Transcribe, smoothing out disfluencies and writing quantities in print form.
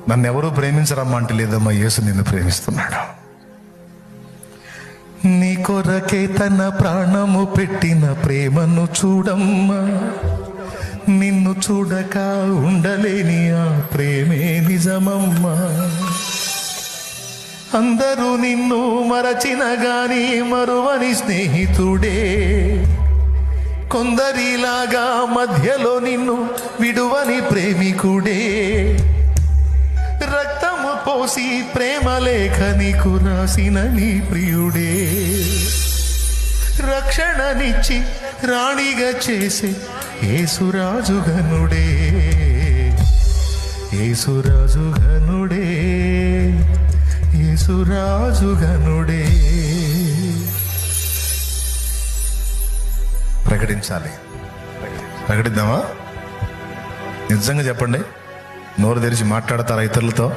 నన్ను ఎవరూ ప్రేమించరమ్మా అంటే లేదమ్మా, యేసు నిన్ను ప్రేమిస్తున్నాడు. నీ కొరకే తన ప్రాణము పెట్టిన ప్రేమను చూడమ్మా, నిన్ను చూడక ఉండలేని ఆ ప్రేమే నిజమమ్మా. అందరూ నిన్ను మరచిన గాని మరువని స్నేహితుడే, కొందరిలాగా మధ్యలో నిన్ను విడువని ప్రేమికుడే. రక్తము పోసి ప్రేమ లేఖ నీకు రాసిన నీ ప్రియుడే, రక్షణనిచ్చి రాణిగా చేసే యేసురాజు ఘనుడే, యేసురాజు ఘనుడే, యేసురాజు ఘనుడే. ప్రకటించాలి. ప్రకటిద్దామా? నిజంగా చెప్పండి, నోరు తెరిచి మాట్లాడతారా ఇతరులతో?